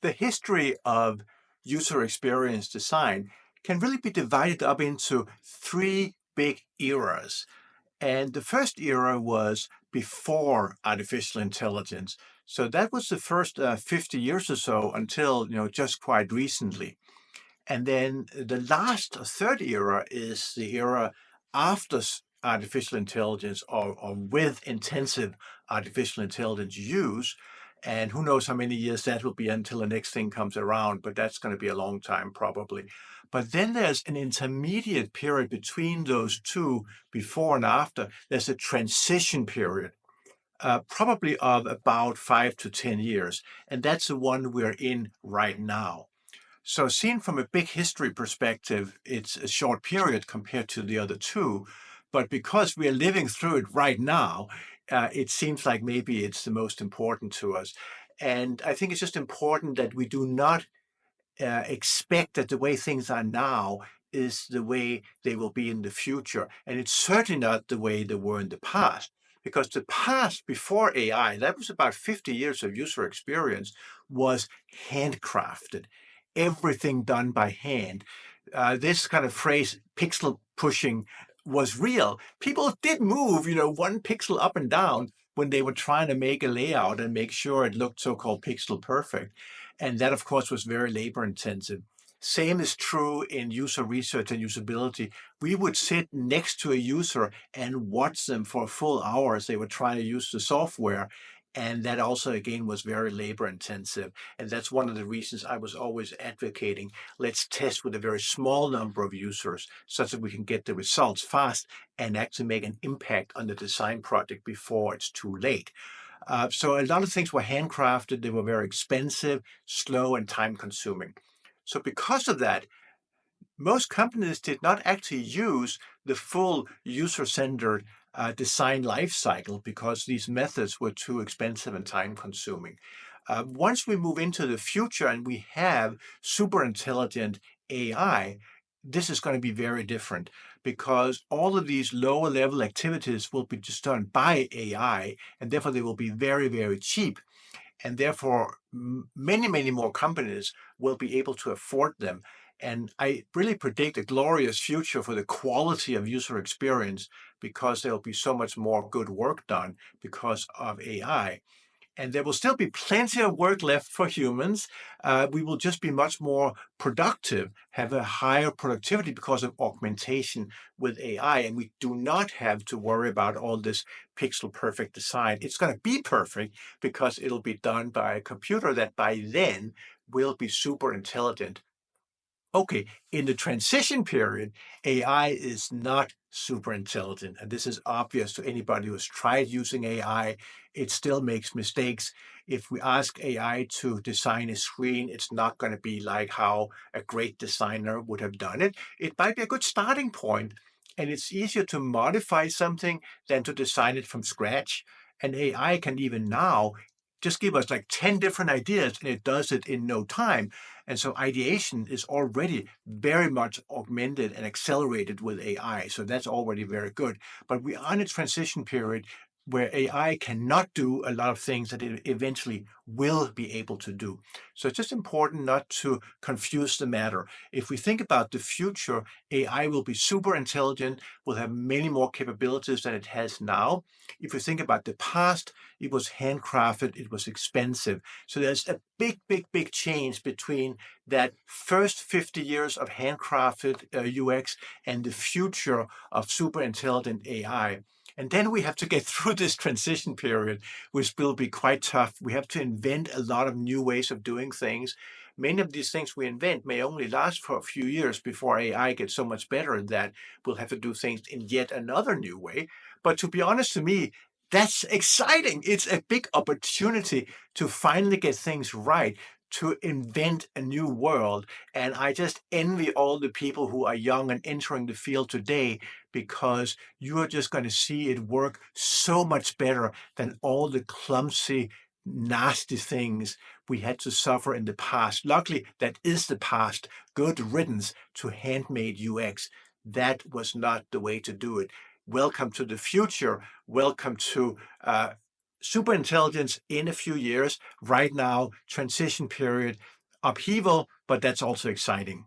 The history of user experience design can really be divided up into three big eras. And the first era was before artificial intelligence. So that was the first 50 years or so until, just quite recently. And then the last third era is the era after artificial intelligence or with intensive artificial intelligence use. And who knows how many years that will be until the next thing comes around, but that's going to be a long time probably. But then there's an intermediate period between those two, before and after. There's a transition period, probably of about 5 to 10 years. And that's the one we're in right now. So seen from a big history perspective, it's a short period compared to the other two. But because we are living through it right now, it seems like maybe it's the most important to us. And I think it's just important that we do not expect that the way things are now is the way they will be in the future. And it's certainly not the way they were in the past. Because the past before AI, that was about 50 years of user experience, was handcrafted, everything done by hand. This kind of phrase, pixel pushing, was real. People did move, one pixel up and down when they were trying to make a layout and make sure it looked so-called pixel perfect. And that, of course, was very labor intensive. Same is true in user research and usability. We would sit next to a user and watch them for a full hour as they were trying to use the software. And that also, again, was very labor intensive. And that's one of the reasons I was always advocating, let's test with a very small number of users such that we can get the results fast and actually make an impact on the design project before it's too late. So a lot of things were handcrafted. They were very expensive, slow, and time consuming. So because of that, most companies did not actually use the full user-centered design lifecycle because these methods were too expensive and time consuming. Once we move into the future and we have super intelligent AI, this is going to be very different because all of these lower level activities will be just done by AI, and therefore they will be very, very cheap. And therefore, many, many more companies will be able to afford them. And I really predict a glorious future for the quality of user experience because there will be so much more good work done because of AI. And there will still be plenty of work left for humans. We will just be much more productive, have a higher productivity because of augmentation with AI. And we do not have to worry about all this pixel perfect design. It's going to be perfect because it'll be done by a computer that by then will be super intelligent. Okay, in the transition period, AI is not super intelligent. And this is obvious to anybody who has tried using AI. It still makes mistakes. If we ask AI to design a screen, it's not going to be like how a great designer would have done it. It might be a good starting point, and it's easier to modify something than to design it from scratch. And AI can even now just give us like 10 different ideas, and it does it in no time. And so ideation is already very much augmented and accelerated with AI. So that's already very good. But we are in a transition period where AI cannot do a lot of things that it eventually will be able to do. So it's just important not to confuse the matter. If we think about the future, AI will be super intelligent, will have many more capabilities than it has now. If we think about the past, it was handcrafted, it was expensive. So there's a big, big, big change between that first 50 years of handcrafted UX and the future of super intelligent AI. And then we have to get through this transition period, which will be quite tough. We have to invent a lot of new ways of doing things. Many of these things we invent may only last for a few years before AI gets so much better that we'll have to do things in yet another new way. But to be honest, to me, that's exciting. It's a big opportunity to finally get things right, to invent a new world. And I just envy all the people who are young and entering the field today because you are just going to see it work so much better than all the clumsy, nasty things we had to suffer in the past. Luckily, that is the past. Good riddance to handmade UX. That was not the way to do it. Welcome to the future. Welcome to superintelligence in a few years. Right now, transition period, upheaval, but that's also exciting.